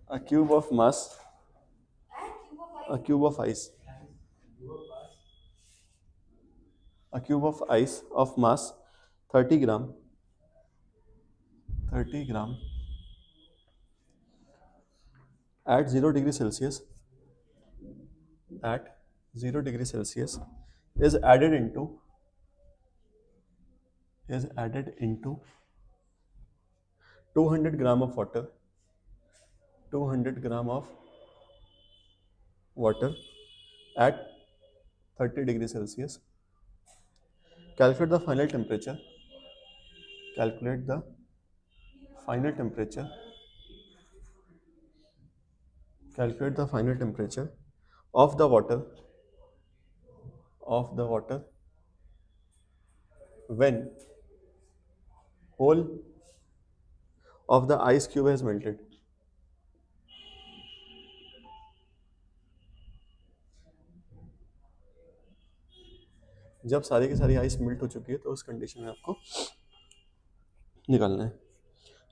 A cube of mass, a cube of ice, a cube of ice of mass 30 gram, 30 gram at 0 degree Celsius, at 0 degree Celsius is added into, is added into 200 gram of water, 200 gram of water at 30 degree Celsius. Calculate the final temperature, calculate the final temperature, calculate the final temperature of the water, of the water when whole of the ice cube has melted. जब सारी की सारी ice melt हो चुकी है तो उस condition में आपको निकालना है।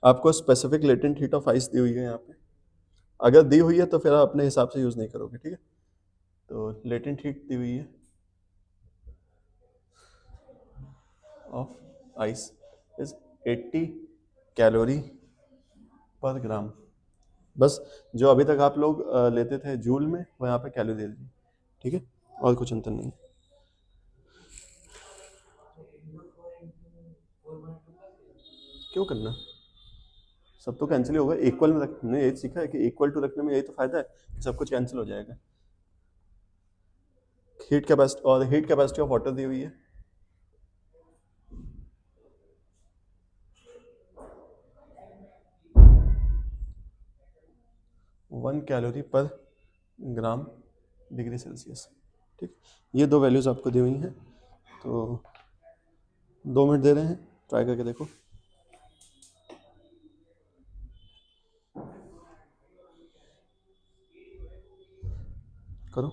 आपको specific latent heat of ice दी हुई है यहाँ पे। अगर दी हुई है तो फिर आप अपने हिसाब से यूज़ नहीं करोगे, ठीक है। तो लेटेंट हीट दी हुई है ऑफ आइस इज 80 कैलोरी पर ग्राम। बस जो अभी तक आप लोग लेते थे जूल में, वो यहाँ पे कैलोरी दे दीजिए, ठीक है। और कुछ अंतर नहीं है। क्यों करना, सब तो कैंसिल ही होगा। इक्वल में हमने यही सीखा है कि इक्वल टू रखने में यही तो फायदा है कि सब कुछ कैंसिल हो जाएगा। हीट कैपेसिटी, और हीट कैपेसिटी ऑफ वाटर दी हुई है 1 कैलोरी पर ग्राम डिग्री सेल्सियस, ठीक। ये दो वैल्यूज आपको दी हुई हैं, तो 2 मिनट दे रहे हैं, ट्राई करके देखो। करो।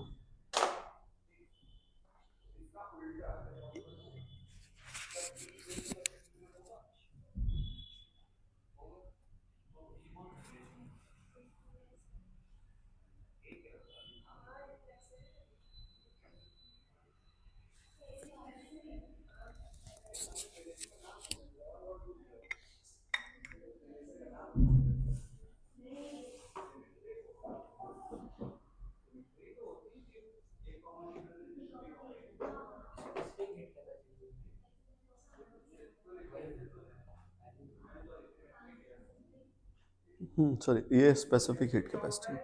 सॉरी, ये specific heat capacity,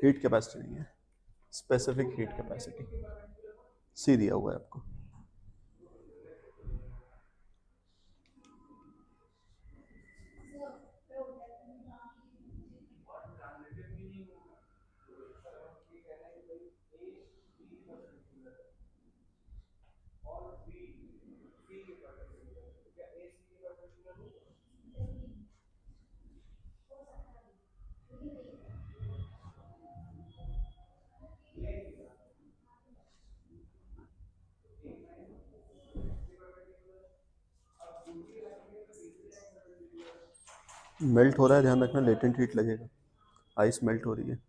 heat capacity नहीं है, स्पेसिफिक हीट कैपेसिटी सी दिया हुआ है आपको। मेल्ट हो रहा है, ध्यान रखना, लेटेंट हीट लगेगा, आइस मेल्ट हो रही है।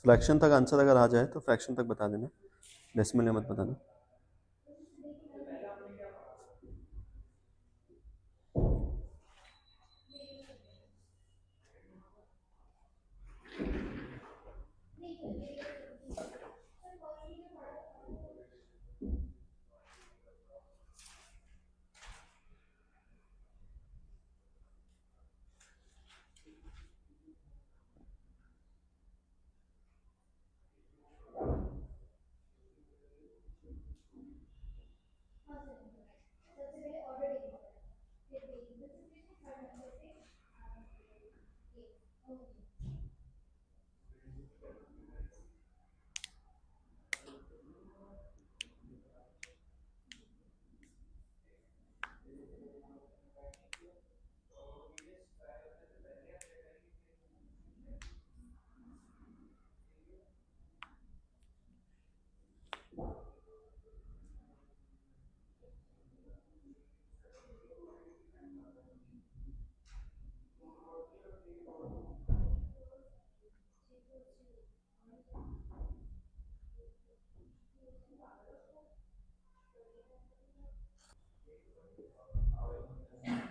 फ्रैक्शन तक आंसर अगर आ जाए तो फ्रैक्शन तक बता देना, डेसिमल में मत बताना।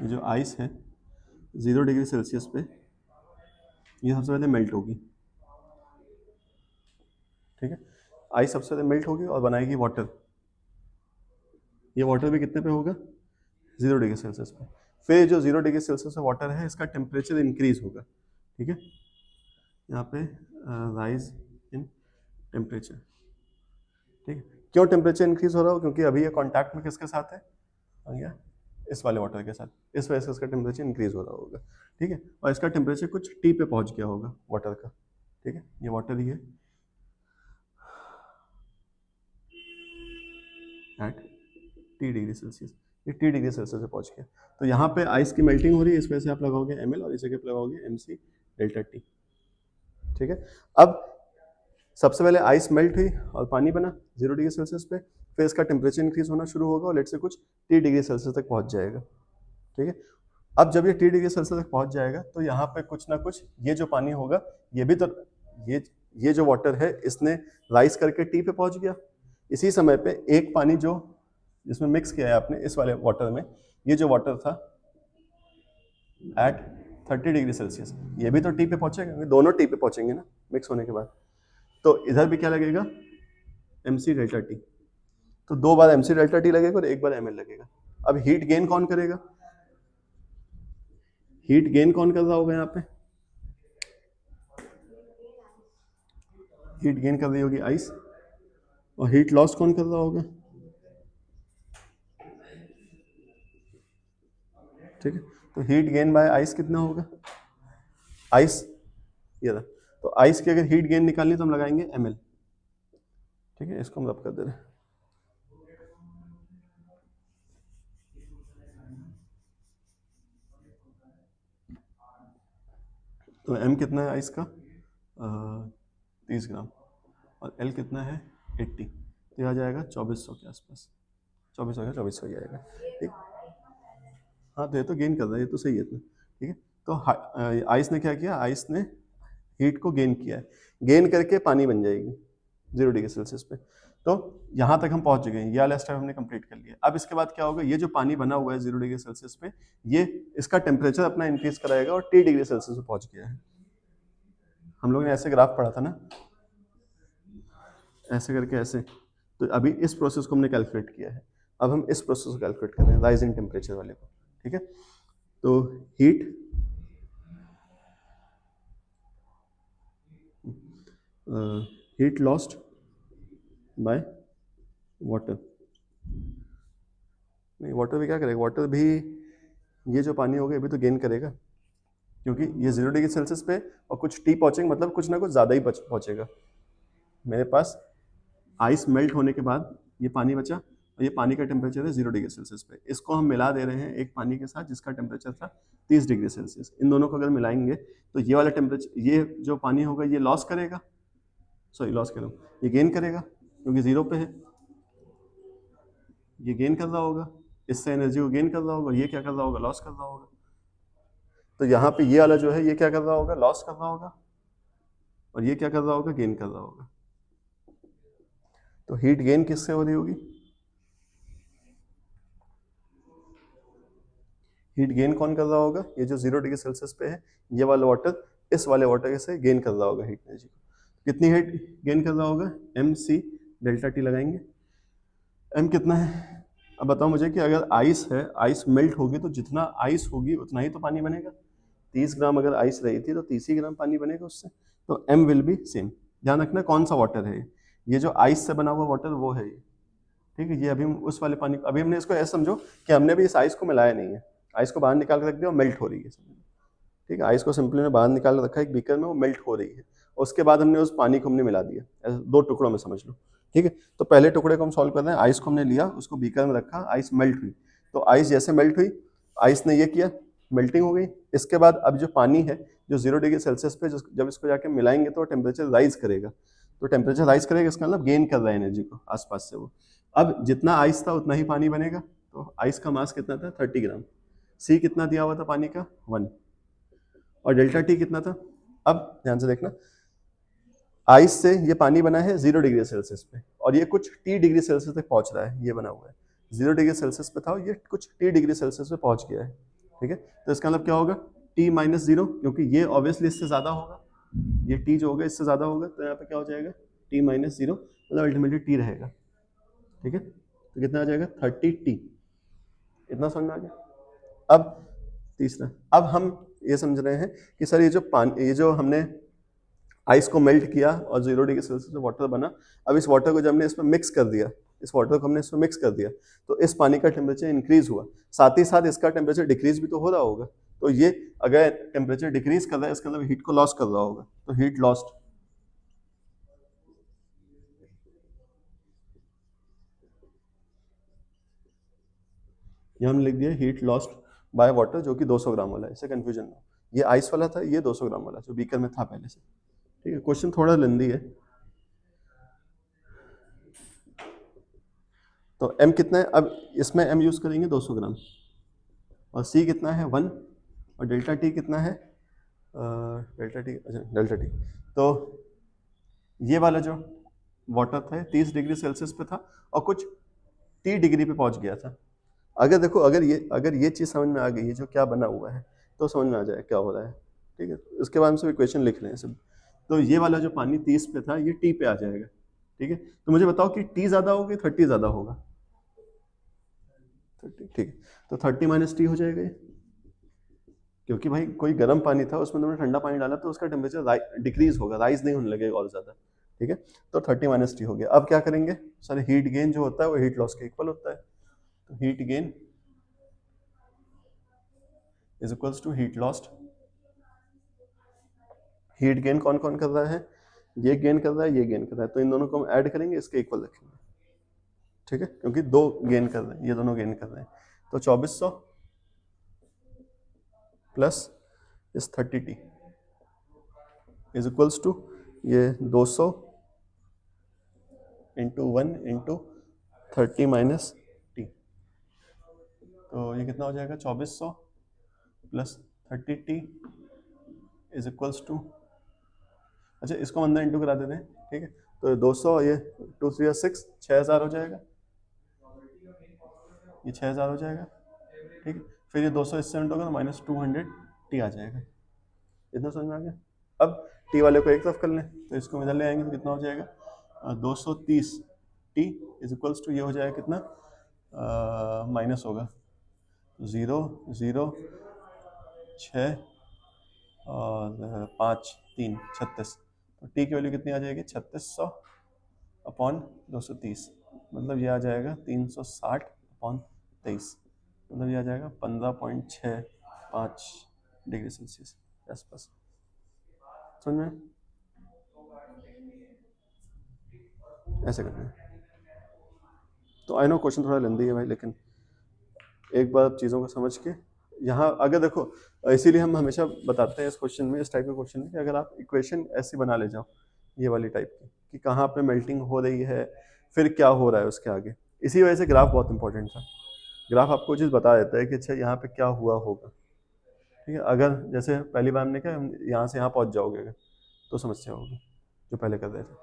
ये जो आइस है 0 डिग्री सेल्सियस पे ये सबसे पहले मेल्ट होगी, ठीक है। आइस सबसे पहले मेल्ट होगी और बनाएगी वाटर। ये वाटर भी कितने पे होगा? 0 डिग्री सेल्सियस पे। फिर जो 0 डिग्री सेल्सियस पे वाटर है इसका टेम्परेचर इंक्रीज होगा, ठीक है। यहाँ पे राइज इन टेम्परेचर, ठीक है। क्यों टेम्परेचर इंक्रीज हो रहा हो? क्योंकि अभी ये कांटेक्ट में किसके साथ है? आ गया इस वाले वाटर के साथ, इस वजह से इसका टेम्परेचर इंक्रीज हो रहा होगा, ठीक है। और इसका टेम्परेचर कुछ टी पे पहुंच गया होगा वाटर का, ठीक है। ये वाटर ही है एट टी डिग्री सेल्सियस, ये टी डिग्री सेल्सियस पे पहुंच गया। तो यहाँ पे आइस की मेल्टिंग हो रही है, इस वजह से आप लगाओगे ml और इस जगह पे लगाओगे mc डेल्टा टी, ठीक है। अब सबसे पहले आइस मेल्ट हुई और पानी बना 0 डिग्री सेल्सियस पे, फिर इसका टेम्परेचर इंक्रीज होना शुरू होगा और लेट से कुछ टी डिग्री सेल्सियस तक पहुंच जाएगा, ठीक है। अब जब ये टी डिग्री सेल्सियस तक पहुंच जाएगा तो यहाँ पे कुछ ना कुछ ये जो पानी होगा ये भी तो ये जो वाटर है इसने राइस करके टी पे पहुंच गया। इसी समय पे एक पानी जो जिसमें मिक्स किया है आपने इस वाले वाटर में, ये जो वाटर था एट 30 डिग्री सेल्सियस, ये भी तो टी पे पहुंचेगा, दोनों टी पे पहुंचेंगे ना मिक्स होने के बाद। तो इधर भी क्या लगेगा? mc delta T. तो 2 बार mc डेल्टा टी लगेगा और 1 बार ml लगेगा। अब हीट गेन कौन करेगा? हीट गेन कौन कर रहा होगा? यहाँ पे हीट गेन कर रही होगी आइस, और हीट लॉस कौन कर रहा होगा? ठीक है। तो हीट गेन बाय आइस कितना होगा? आइस ये रहा। तो आइस की अगर हीट गेन निकालनी तो हम लगाएंगे ml, ठीक है। इसको हम रब कर दे रहे हैं। तो m कितना है आइस का? 30 ग्राम, और l कितना है? 80। तो आ जाएगा 2400 के आसपास, 2400 या 2400 ही आएगा, ठीक। हाँ तो ये तो गेन कर रहा है, ये तो सही है इतना, ठीक है। तो आइस ने क्या किया? आइस ने हीट को गेन किया है, गेन करके पानी बन जाएगी 0 डिग्री सेल्सियस पे। तो यहाँ तक हम पहुंच गए, ये वाला स्टेप हमने कंप्लीट कर लिया। अब इसके बाद क्या होगा? ये जो पानी बना हुआ है 0 डिग्री सेल्सियस पे, ये इसका टेम्परेचर अपना इंक्रीज कराएगा और टी डिग्री सेल्सियस पे पहुंच गया है। हम लोग ने ऐसे ग्राफ पढ़ा था ना, ऐसे करके ऐसे। तो अभी इस प्रोसेस को हमने कैलकुलेट किया है, अब हम इस प्रोसेस को कैलकुलेट कर रहे हैं, राइज इन टेम्परेचर वाले को, ठीक है। तो हीट लॉस्ट बाय वाटर। नहीं, वाटर भी क्या करेगा? वाटर भी ये जो पानी होगा ये भी तो गेन करेगा, क्योंकि ये 0 डिग्री सेल्सियस पे और कुछ टी पहुंचेंगे, मतलब कुछ ना कुछ ज़्यादा ही पहुंचेगा। मेरे पास आइस मेल्ट होने के बाद ये पानी बचा, और ये पानी का टेम्परेचर है 0 डिग्री सेल्सियस पे। इसको हम मिला दे रहे हैं एक पानी के साथ जिसका टेम्परेचर था 30 डिग्री सेल्सियस। इन दोनों को अगर मिलाएंगे तो ये वाला टेम्परेचर, ये जो पानी होगा ये लॉस करेगा, लॉस करो, ये गेन करेगा क्योंकि 0 पे है, ये गेन कर रहा होगा, इससे एनर्जी को गेन कर रहा होगा, ये क्या कर रहा होगा? लॉस कर रहा होगा। तो यहाँ पे ये वाला जो है ये क्या कर रहा होगा? लॉस कर रहा होगा, और ये क्या कर रहा होगा? गेन कर रहा होगा। तो हीट गेन किससे हो रही होगी? हीट गेन कौन कर रहा होगा? ये जो 0 डिग्री सेल्सियस पे है ये वाला वाटर इस वाले वाटर से गेन कर रहा होगा हीट एनर्जी को। कितनी हीट गेन कर रहा होगा? mc डेल्टा टी लगाएंगे। m कितना है? अब बताओ मुझे कि अगर आइस है, आइस मेल्ट होगी तो जितना आइस होगी उतना ही तो पानी बनेगा। 30 ग्राम अगर आइस रही थी तो 30 ही ग्राम पानी बनेगा उससे। तो m विल बी सेम। ध्यान रखना कौन सा वाटर है ये जो आइस से बना हुआ वाटर वो है ये, ठीक है। ये अभी हम उस वाले पानी, अभी हमने इसको ऐसे समझो कि हमने भी इस आइस को मिलाया नहीं है, आइस को बाहर निकाल के रख दिया और मेल्ट हो रही है, ठीक है। आइस को सिंपली में बाहर निकाल रखा है एक बीकर में, वो मेल्ट हो रही है। उसके बाद हमने उस पानी को हमने मिला दिया, ऐसे 2 टुकड़ों में समझ लो, ठीक है। तो पहले टुकड़े को हम सॉल्व कर रहे हैं, आइस को हमने लिया, उसको बीकर में रखा, आइस मेल्ट हुई। तो आइस जैसे मेल्ट हुई, आइस ने ये किया, मेल्टिंग हो गई। इसके बाद अब जो पानी है जो 0 डिग्री सेल्सियस पे जब इसको जाके मिलाएंगे तो टेम्परेचर राइज करेगा। तो टेम्परेचर राइज करेगा, इसका मतलब गेन कर रहा है एनर्जी को आसपास से वो। अब जितना आइस था उतना ही पानी बनेगा। तो आइस का मास कितना था? 30 ग्राम। सी कितना दिया हुआ था पानी का? 1। और डेल्टा टी कितना था? अब ध्यान से देखना, आइस से ये पानी बना है 0 डिग्री सेल्सियस पे और ये कुछ टी डिग्री सेल्सियस तक पहुंच रहा है, ये बना हुआ है 0 डिग्री सेल्सियस पे था और ये कुछ टी डिग्री सेल्सियस पे पहुंच गया है, ठीक है, तो इसका मतलब क्या होगा, t माइनस जीरो, क्योंकि ये ऑब्वियसली इससे ज़्यादा होगा, ये t जो होगा इससे ज़्यादा होगा, तो यहाँ पे क्या हो जाएगा t माइनस जीरो, मतलब अल्टीमेटली t रहेगा। ठीक है, तो कितना आ जाएगा 30t, इतना समझ में आ गया। अब तीसरा, अब हम ये समझ रहे हैं कि सर ये जो पानी, ये जो हमने आइस को मेल्ट किया और 0 डिग्री सेल्सियस में वाटर बना, अब इस वाटर को जब हमने इसमें मिक्स कर दिया, इस वाटर को हमने इसमें मिक्स कर दिया, तो इस पानी का टेम्परेचर इंक्रीज हुआ, साथ ही साथ इसका टेम्परेचर डिक्रीज भी तो हो रहा होगा। तो ये अगर टेम्परेचर डिक्रीज कर रहा है, इसका मतलब हीट को लॉस कर रहा होगा, तो हीट लॉस्ट, ये हमने लिख दिया हीट लॉस्ट बाय वाटर, जो कि 200 ग्राम वाला है, इससे कंफ्यूजन ना हो। ये आइस वाला था, ये 200 ग्राम वाला जो बीकर में था पहले से। ठीक है, क्वेश्चन थोड़ा लेंदी है। तो m कितना है, अब इसमें m यूज करेंगे 200 ग्राम, और c कितना है 1, और डेल्टा t कितना है डेल्टा टी, अच्छा डेल्टा टी, तो ये वाला जो वाटर था 30 डिग्री सेल्सियस पे था और कुछ 30 डिग्री पे पहुंच गया था। अगर देखो, अगर ये चीज़ समझ में आ गई है जो क्या बना हुआ है, तो समझ में आ जाए क्या हो रहा है। ठीक है, उसके बाद हम सब इक्वेशन लिख रहे हैं सब। तो ये वाला जो पानी 30 पे था, ये टी पे आ जाएगा। ठीक है, तो मुझे बताओ कि टी ज़्यादा होगा, 30 ज़्यादा होगा, 30, ठीक है, तो 30 माइनस टी हो जाएगा ये, क्योंकि भाई कोई गर्म पानी था, उसमें तुमने ठंडा पानी डाला, तो उसका टेम्परेचर डिक्रीज होगा, राइज नहीं होने लगेगा और ज़्यादा। ठीक है, तो 30 माइनस टी हो गया। अब क्या करेंगे सर, हीट गेन जो होता है वो हीट लॉस के इक्वल होता है, तो heat gain is equals to heat lost. Heat gain कौन कौन कर रहा है, ये गेन कर रहा है, ये गेन कर रहा है, तो इन दोनों को हम ऐड करेंगे, इसके इक्वल रखेंगे। ठीक है, क्योंकि दो गेन कर रहे हैं, ये दोनों गेन कर रहे हैं, तो 2400 प्लस इस 30t इज इक्वल्स टू ये 200 इंटू 1 इंटू 30 माइनस टी, तो ये कितना हो जाएगा 2400 plus 30t is equals to, अच्छा इसको अंदर इंटू करा देते हैं। ठीक है, तो 200, ये 2 3 6, 6000 हो जाएगा, ये 6000 हो जाएगा। ठीक है, फिर ये 200 इससे इंटू होगा तो माइनस 200 टी आ जाएगा। इतना समझ में आ गया। अब टी वाले को एक तरफ कर लें, तो इसको इधर ले आएंगे तो कितना हो जाएगा 230 टी इज इक्वल्स टू, ये हो जाएगा कितना माइनस होगा 0 0 6 और 5 3 36, तो टी की वैल्यू कितनी आ जाएगी 3600 अपॉन 230, मतलब ये आ जाएगा 360 अपॉन 23, मतलब ये आ जाएगा 15.65 डिग्री सेल्सियस आसपास। समझ में, ऐसे करना है। तो आई नो क्वेश्चन थोड़ा लेंदी है भाई, लेकिन एक बार चीज़ों को समझ के यहाँ अगर देखो, इसीलिए हम हमेशा बताते हैं इस क्वेश्चन में, इस टाइप के क्वेश्चन में, कि अगर आप इक्वेशन ऐसी बना ले जाओ ये वाली टाइप की, कि कहाँ पे मेल्टिंग हो रही है, फिर क्या हो रहा है उसके आगे। इसी वजह से ग्राफ बहुत इंपॉर्टेंट था। ग्राफ आपको चीज़ बता देता है कि अच्छा यहाँ पे क्या हुआ होगा। ठीक है, अगर जैसे पहली बार हमने कहा यहाँ से यहाँ पहुँच जाओगे अगर, तो समस्या होगी, जो पहले कर रहे थे।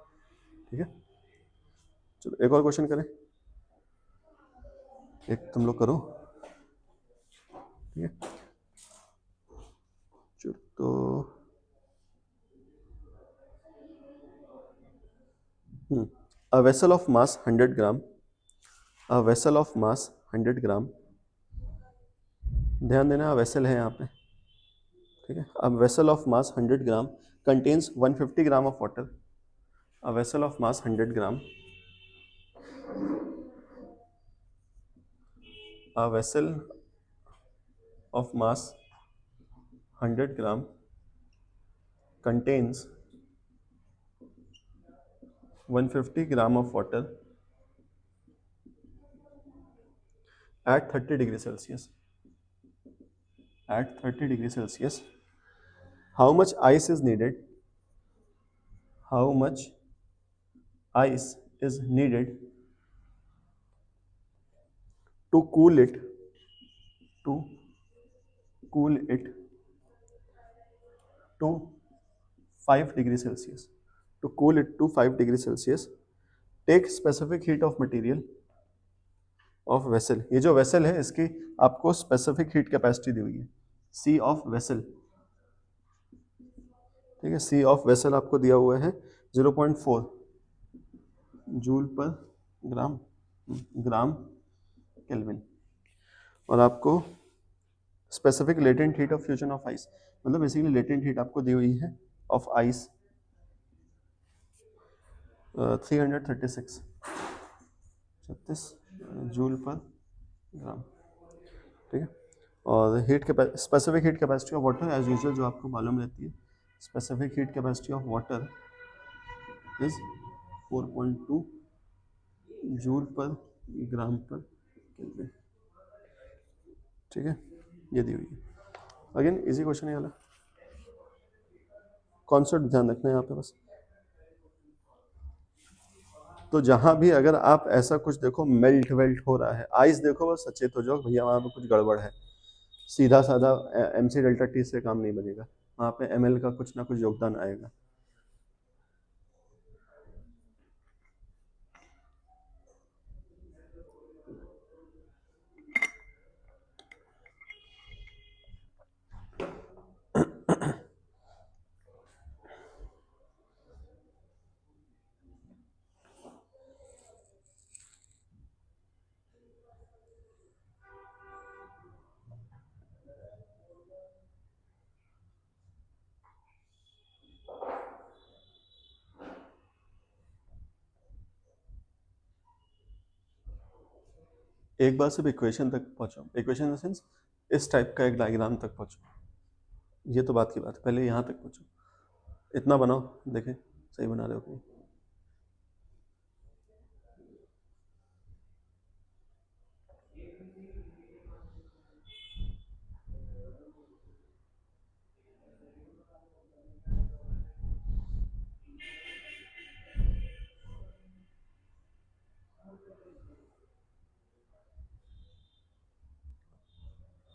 ठीक है, चलो एक और क्वेश्चन करें, एक तुम लोग करो। ठीक है, चलो तो a vessel of mass 100 gram, a vessel of mass 100 gram, ध्यान देना वेसल है यहाँ पे। ठीक है, a vessel of mass 100 gram contains 150 gram of water, a vessel of mass 100 gram, a vessel of mass 100 gram contains 150 gram of water at 30 degree Celsius. At 30 degree Celsius, how much ice is needed? How much ice is needed to cool it? To cool it to 5 degree Celsius. To cool it to 5 degree Celsius, take specific heat of material of vessel, ये जो vessel है इसकी आपको specific heat capacity दी हुई है, सी of vessel, ठीक है। सी of vessel आपको दिया हुआ है 0.4 जूल पर ग्राम ग्राम केल्विन, और आपको specific latent heat of fusion of ice, मतलब बेसिकली लेटेंट हीट आपको दी हुई है ऑफ आइस 336 जूल पर ग्राम, ठीक है। और heat specific heat capacity of water as usual जो आपको मालूम रहती है, specific heat capacity of water is 4.2 joule per gram पर केल्विन, ठीक है। ये दी हुई है, अगेन इजी क्वेश्चन है वाला, कॉन्सेप्ट ध्यान रखना है यहाँ पे बस। तो जहां भी अगर आप ऐसा कुछ देखो मेल्ट वेल्ट हो रहा है, आइस देखो बस सचेत हो जाओ भैया वहां पे कुछ गड़बड़ है, सीधा साधा MC डेल्टा T से काम नहीं बनेगा, वहां पे ML का कुछ ना कुछ योगदान आएगा। एक बार सिर्फ इक्वेशन तक पहुंचो, इक्वेशन इन द सेंस इस टाइप का एक डायग्राम तक पहुंचो, ये तो बात की बात है, पहले यहाँ तक पहुंचो, इतना बनाओ, देखें सही बना रहे हो कि नहीं।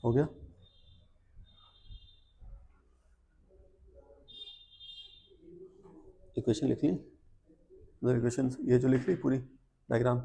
हो गया, इक्वेशन लिख ली, मतलब इक्वेशन ये जो लिख ली पूरी डायग्राम,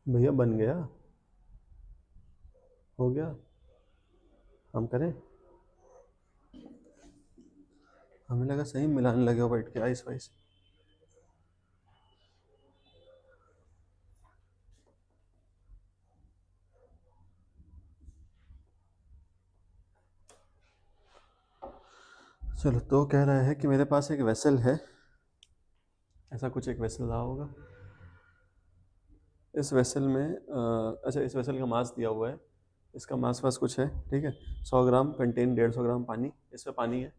भैया बन गया, हो गया, हम करें, हमें लगा सही मिलाने लगे हो बैठ के आइस वाइस। चलो, तो कह रहा है कि मेरे पास एक वेसल है, ऐसा कुछ एक वेसल रहा होगा, इस वेसल में अच्छा इस वेसल का मास दिया हुआ है, इसका मास वास कुछ है, ठीक है। 100 ग्राम कंटेन 150 ग्राम पानी, इसमें पानी है,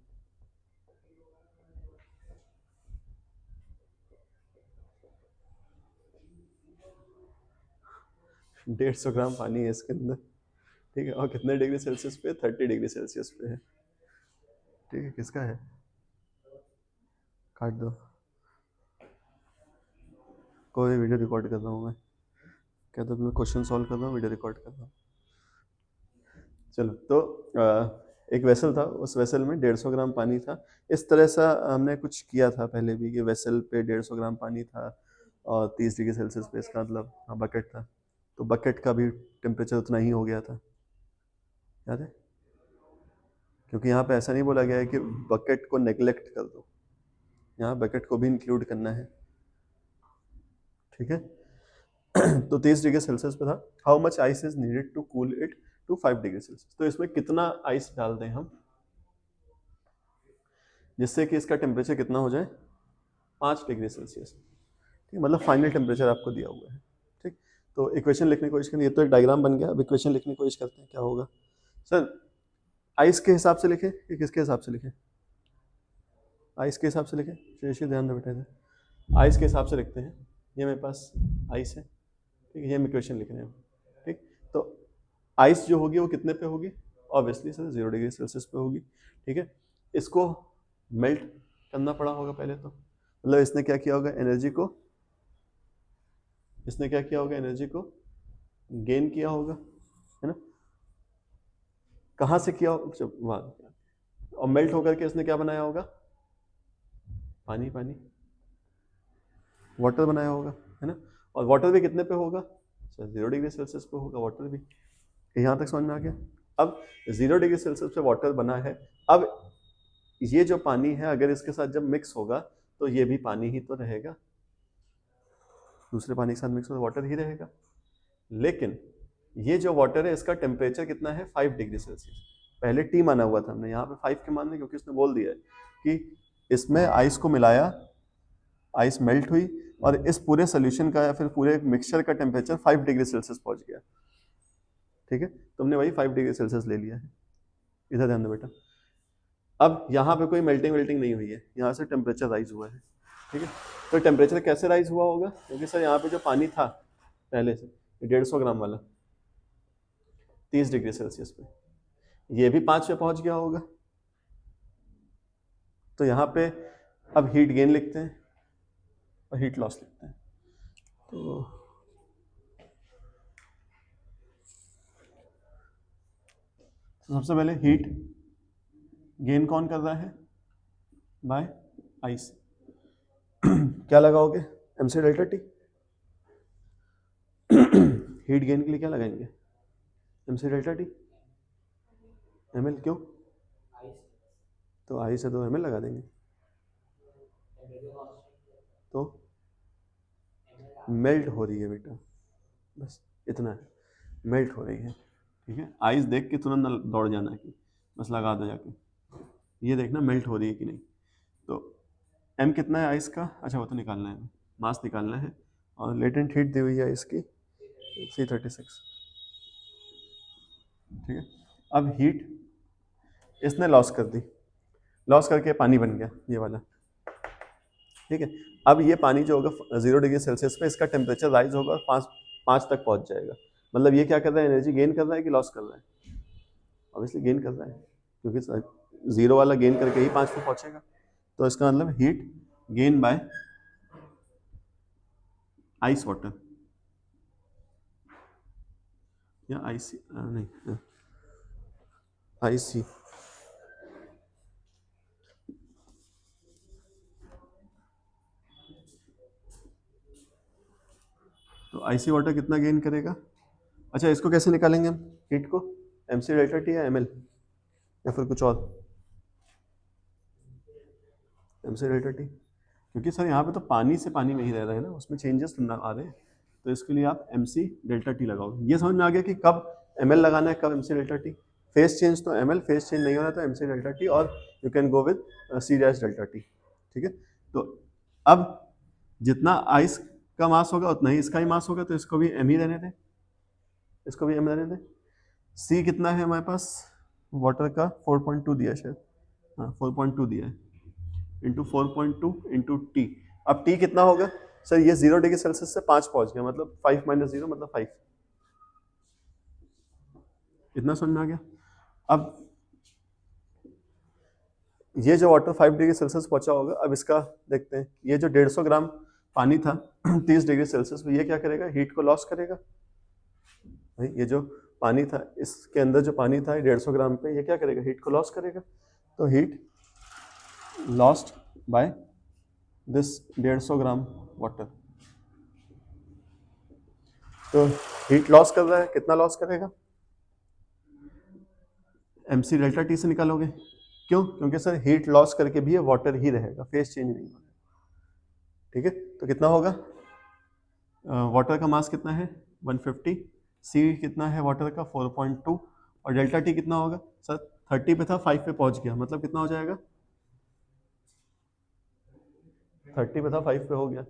150 ग्राम पानी है इसके अंदर, ठीक है। और कितने डिग्री सेल्सियस पे, 30 डिग्री सेल्सियस पे है, ठीक है। किसका है, काट दो, कोई वीडियो रिकॉर्ड कर रहा हूँ मैं, क्या तो मैं क्वेश्चन सॉल्व कर रहा हूँ, वीडियो रिकॉर्ड कर रहा हूँ। चलो, तो एक वेसल था, उस वेसल में 150 ग्राम पानी था, इस तरह सा हमने कुछ किया था पहले भी कि वेसल पे 150 ग्राम पानी था और 30 डिग्री सेल्सियस पे इसका मतलब बकेट था, तो बकेट का भी टेम्परेचर उतना ही हो गया था, याद है। क्योंकि यहाँ पे ऐसा नहीं बोला गया है कि बकेट को नेग्लेक्ट कर दो, यहाँ बकेट को भी इंक्लूड करना है, ठीक है। तो 30 डिग्री सेल्सियस पे था। How much ice is needed to cool it to 5 degree Celsius. तो इसमें कितना आइस डाल दें हम जिससे कि इसका टेम्परेचर कितना हो जाए 5 डिग्री सेल्सियस। ठीक, मतलब फाइनल टेम्परेचर आपको दिया हुआ है। ठीक, तो इक्वेशन लिखने की कोशिश करें। ये तो एक डायग्राम बन गया। अब इक्वेशन लिखने की कोशिश करते हैं क्या होगा। सर आइस के हिसाब से लिखें कि किसके हिसाब से लिखें? आइस के हिसाब से लिखें। शेषी ध्यान दो बेटा, आइस के हिसाब से लिखते हैं। ये मेरे पास आइस है, ठीक है, ये हम इक्वेशन लिख रहे हैं। ठीक, तो आइस जो होगी वो कितने पे होगी? ऑब्वियसली सर 0 डिग्री सेल्सियस पे होगी। ठीक है, इसको मेल्ट करना पड़ा होगा पहले तो, मतलब इसने क्या किया होगा, एनर्जी को, इसने क्या किया होगा, एनर्जी को गेन किया होगा, है ना। कहाँ से किया होगा? वहाँ। और मेल्ट होकर के इसने क्या बनाया होगा? पानी, पानी, वाटर बनाया होगा, है ना। और वाटर भी कितने पे होगा? सर 0 डिग्री सेल्सियस पे होगा वाटर भी। यहाँ तक समझ में आ गया। अब 0 डिग्री सेल्सियस पे वाटर बना है। अब ये जो पानी है अगर इसके साथ जब मिक्स होगा तो ये भी पानी ही तो रहेगा, दूसरे पानी के साथ मिक्स होगा वाटर ही रहेगा। लेकिन ये जो वाटर है इसका टेम्परेचर कितना है? 5 डिग्री सेल्सियस। पहले टी माना हुआ था हमने, यहाँ पे 5 के मानने, क्योंकि उसने बोल दिया है कि इसमें आइस को मिलाया, आइस मेल्ट हुई और इस पूरे सोल्यूशन का या फिर पूरे मिक्सचर का टेम्परेचर 5 डिग्री सेल्सियस पहुंच गया। ठीक है, तुमने वही 5 डिग्री सेल्सियस ले लिया है। इधर ध्यान दो बेटा। अब यहाँ पे कोई मेल्टिंग वेल्टिंग नहीं हुई है, यहाँ से टेम्परेचर राइज हुआ है। ठीक है, तो टेम्परेचर कैसे राइज हुआ होगा? क्योंकि सर यहाँ पे जो पानी था पहले से 150 ग्राम वाला 30 डिग्री सेल्सियस पे, ये भी 5 पे पहुंच गया होगा। तो यहाँ पे अब हीट गेन लिखते हैं और हीट लॉस लिखते हैं। तो सबसे पहले हीट गेन कौन कर रहा है? By ice. क्या लगाओगे? MC delta T. Heat gain के लिए क्या लगाएंगे? MC delta T. ml क्यों? तो आई से तो ml लगा देंगे, तो मेल्ट हो रही है बेटा, बस इतना है, मेल्ट हो रही है। ठीक है, आइस देख के तुरंत दौड़ जाना है कि बस लगा दो जाके, ये देखना मेल्ट हो रही है कि नहीं। तो m कितना है आइस का? अच्छा वो तो निकालना है, मास निकालना है। और लेटेंट हीट दी हुई है इसकी 336। ठीक है, अब हीट इसने लॉस कर दी, लॉस करके पानी बन गया ये वाला। ठीक है, अब ये पानी जो होगा 0 डिग्री सेल्सियस पे इसका टेम्परेचर राइज होगा और 5 तक पहुंच जाएगा। मतलब ये क्या कर रहा है, एनर्जी गेन कर रहा है कि लॉस कर रहा है? ऑब्वियसली गेन कर रहा है, क्योंकि 0 वाला गेन करके ही 5 पे पहुंचेगा। तो इसका मतलब heat gain by ice water या आईसी, नहीं आईसी। तो आईसी वाटर कितना गेन करेगा? अच्छा इसको कैसे निकालेंगे हम हीट को? MC डेल्टा टी या ML या फिर कुछ और? MC डेल्टा टी, क्योंकि सर यहाँ पे तो पानी से पानी में ही रह रहा है ना, उसमें चेंजेस ना आ रहे हैं। तो इसके लिए आप MC डेल्टा टी लगाओगे। ये समझ में आ गया कि कब ML लगाना है, कब MC delta T. Face change तो ML, फेस चेंज नहीं हो रहा तो MC डेल्टा टी, और you can go with C dash delta T. ठीक है, तो अब जितना आइस का मास होगा उतना ही इसका ही मास होगा, तो इसको भी M ही रहने दें, इसको भी M रहने दें। C कितना है हमारे पास? वाटर का 4.2 दिया है शायद, हाँ 4.2 दिया है, इंटू 4.2 इंटू टी। अब टी कितना होगा सर? ये 0 डिग्री सेल्सियस से 5 पहुंच गया, मतलब 5 माइनस 0 मतलब 5। इतना समझ में आ गया। अब ये जो वाटर 5 डिग्री सेल्सियस पहुंचा होगा, अब इसका देखते हैं। ये जो 150 ग्राम पानी था 30 डिग्री सेल्सियस में, ये क्या करेगा? हीट को लॉस करेगा। भाई ये जो पानी था, इसके अंदर जो पानी था 150 ग्राम पे, ये क्या करेगा? हीट को लॉस करेगा। तो heat lost by this 150 gram water. तो हीट लॉस कर रहा है, कितना लॉस करेगा? MC डेल्टा टी से निकालोगे। क्यों? क्योंकि सर हीट लॉस करके भी ये वाटर ही रहेगा, फेस चेंज नहीं होगा। ठीक है, तो कितना होगा? वाटर का मास कितना है 150, सी कितना है वाटर का 4.2, और डेल्टा टी कितना होगा सर 30 पे था 5 पे पहुंच गया, मतलब कितना हो जाएगा 30 पे था 5 पे हो गया,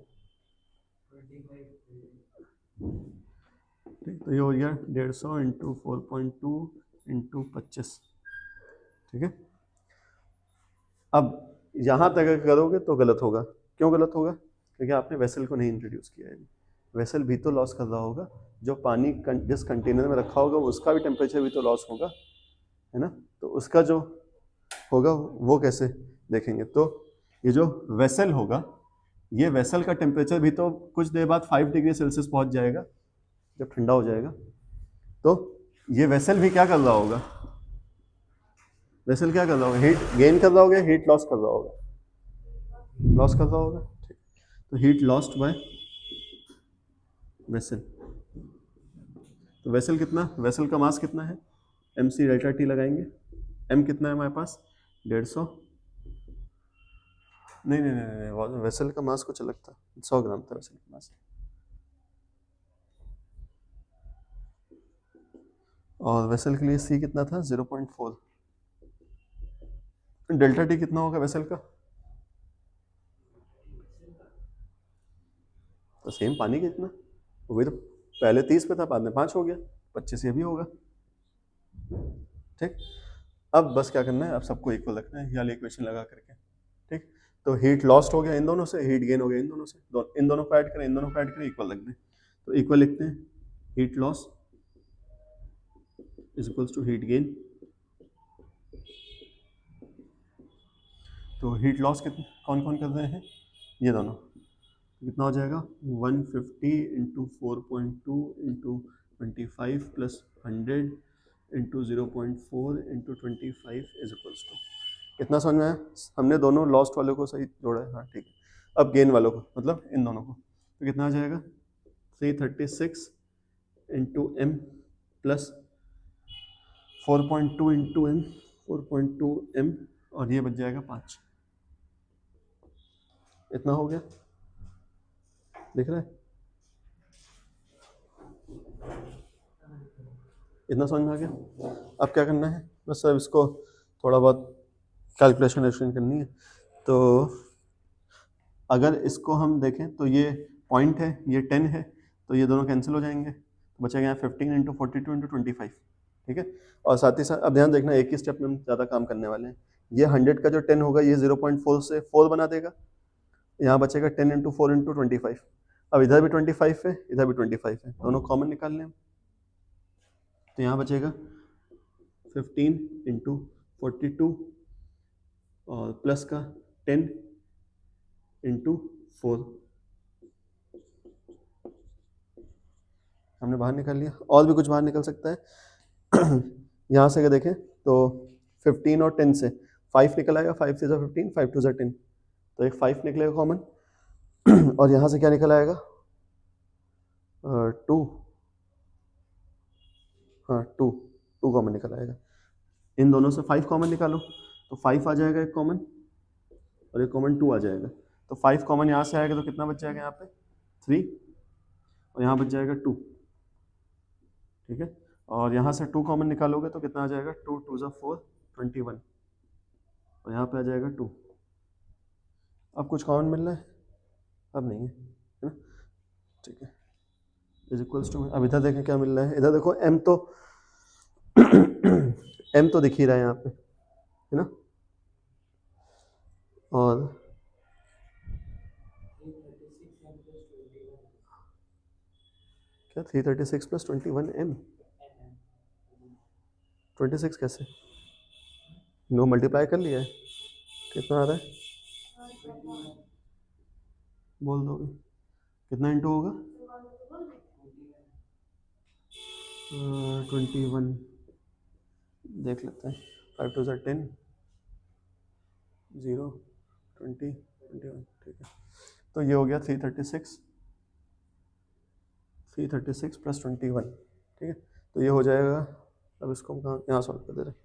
ठीक, तो ये हो गया 150 इंटू 4.2 इंटू 25, ठीक है। अब यहाँ तक अगर करोगे तो गलत होगा, क्यों गलत होगा, क्योंकि आपने वेसल को नहीं इंट्रोड्यूस किया है, वेसल भी तो लॉस कर रहा होगा, जो पानी जिस कंटेनर में रखा होगा उसका भी टेम्परेचर भी तो लॉस होगा, है ना, तो उसका जो होगा वो कैसे देखेंगे, तो ये जो वेसल होगा, ये वेसल का टेम्परेचर भी तो कुछ देर बाद 5 डिग्री सेल्सियस पहुंच जाएगा जब ठंडा हो जाएगा, तो ये वेसल भी क्या कर रहा होगा, वेसल क्या कर रहा होगा, हीट गेन कर रहा होगा, हीट लॉस कर रहा होगा, लॉस कर रहा होगा, ठीक, तो हीट लॉस्ट बाय वेसल, तो वेसल कितना, वेसल का मास कितना है, एम सी डेल्टा टी लगाएंगे, एम कितना है हमारे पास 150, नहीं, वेसल का मास कुछ अलग था, 100 ग्राम था वेसल का मास, और वेसल के लिए सी कितना था 0.4, डेल्टा टी कितना होगा वेसल का, तो सेम पानी का इतना, वही तो पहले 30 पे था बाद में 5 हो गया, 25 ये भी होगा, ठीक। अब बस क्या करना है, अब सबको इक्वल रखना है, या इक्वेशन लगा करके, ठीक, तो हीट लॉस्ट हो गया इन दोनों से, हीट गेन हो गया इन दोनों से, इन दोनों को ऐड करें, इन दोनों को ऐड करें, इक्वल रख दें, तो इक्वल लिखते हैं, heat loss is equals to heat gain, तो हीट लॉस कितना कौन कौन कर रहे हैं, ये दोनों, कितना हो जाएगा 150 into 4.2 into 25 plus 100 into 0.4 into 25 is equals to, कितना समझ में आया, हमने दोनों लॉस्ट वालों को सही जोड़ा है, हाँ ठीक है, अब गेन वालों को मतलब इन दोनों को, तो कितना आ जाएगा 336 into M plus 4.2 into M, 4.2 M, और ये बच जाएगा 5, इतना हो गया, दिख रहा है, इतना समझ में आ गया। अब क्या करना है, बस सर इसको थोड़ा बहुत कैलकुलेशन करनी है, तो अगर इसको हम देखें तो ये पॉइंट है, ये 10 है, तो ये दोनों कैंसिल हो जाएंगे, तो बचेगा यहाँ 15 इंटू 42 इंटू 25, ठीक है, और साथ ही साथ अब ध्यान देखना एक ही स्टेप में हम ज़्यादा काम करने वाले हैं, ये 100 का जो 10 होगा ये 0.4 से 4 बना देगा, यहाँ बचेगा 10 इंटू 4 इंटू 25, अब इधर भी 25 है इधर भी 25 है, दोनों कॉमन निकाल लें, तो यहाँ बचेगा 15 इंटू 42 और प्लस का 10 इंटू 4, हमने बाहर निकाल लिया, और भी कुछ बाहर निकल सकता है यहाँ से अगर देखें तो 15 और 10 से 5 निकल आएगा, 5 से 15, 5 टू 10, तो एक 5 निकलेगा कॉमन और यहाँ से क्या निकल आएगा 2, हाँ 2 कॉमन निकल आएगा, इन दोनों से 5 कॉमन निकालो, तो 5 आ जाएगा एक कॉमन, और एक कॉमन 2 आ जाएगा, तो 5 कॉमन यहाँ से आएगा तो कितना बच जाएगा यहाँ पे 3, और यहाँ बच जाएगा 2, ठीक है, और यहाँ से 2 कॉमन निकालोगे तो कितना आ जाएगा 2 2 ज़ा 4 21, और यहाँ पे आ जाएगा 2, अब कुछ कॉमन मिल रहा है, अब नहीं है ना, ठीक है, इज इक्वल्स टू, अब इधर देखें क्या मिल रहा है, इधर देखो m तो m तो दिख ही रहा है यहाँ पे, है ना, और क्या 336 प्लस 21 m, 26 कैसे, नो मल्टीप्लाई कर लिया है, कितना आ रहा है, बोल दोगे कितना इंटू होगा 21, देख लेते हैं, 5 टू 10, 0 20 21, ठीक है, तो ये हो गया 336 प्लस 21, ठीक है, तो ये हो जाएगा, अब इसको हम कहाँ यहाँ सॉल्व कर दे रहे हैं,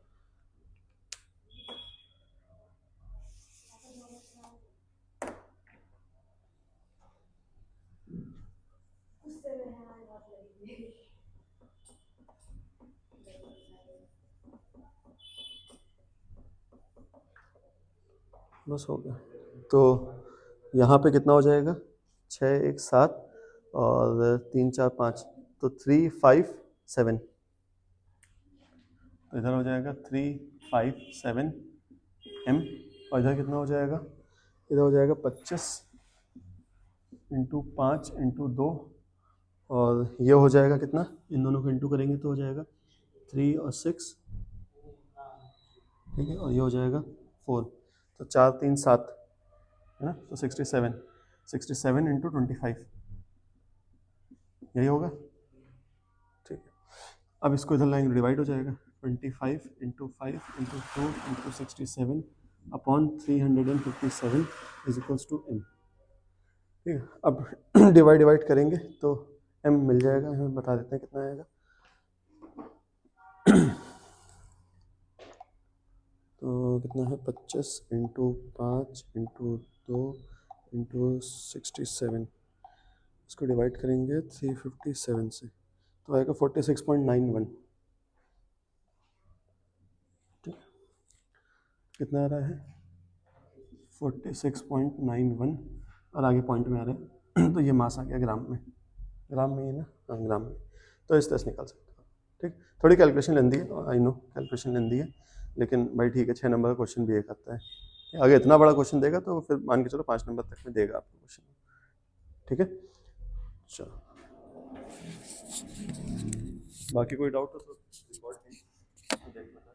बस हो गया। तो यहाँ पे कितना हो जाएगा, 6 1 7 और 3 4 5, तो 3 5 7, तो इधर हो जाएगा 3 5 7 m, और इधर कितना हो जाएगा, इधर हो जाएगा 25 इंटू 5 इंटू 2, और ये हो जाएगा कितना, इन दोनों को इंटू करेंगे तो हो जाएगा 3 और 6, ठीक है, और ये हो जाएगा 4, तो 4 3 7 है ना, तो 67 इंटू 25, यही होगा, ठीक है। अब इसको इधर लाएंगे, डिवाइड हो जाएगा 25 into 5 into 2 into 67 upon 357 is equals to m, ठीक है। अब डिवाइड करेंगे तो m मिल जाएगा, हमें बता देते हैं कितना आएगा। तो कितना है, 25 इंटू 5 इंटू 2 इंटू 67, इसको डिवाइड करेंगे 357 से तो आएगा 46.91, ठीक, कितना आ रहा है 46.91, और आगे पॉइंट में आ रहा है तो ये मास आ गया ग्राम में, ग्राम में ही ना, हाँ ग्राम में, तो इस तरह से निकाल सकते हो, ठीक। थोड़ी कैलकुलेशन लेंदी है, आई नो कैलकुलेशन लेंदी है, लेकिन भाई ठीक है, 6 नंबर का क्वेश्चन भी एक आता है, अगर इतना बड़ा क्वेश्चन देगा तो फिर मान के चलो 5 नंबर तक में देगा आपको क्वेश्चन, ठीक है। चलो, बाकी कोई डाउट हो तो देखना।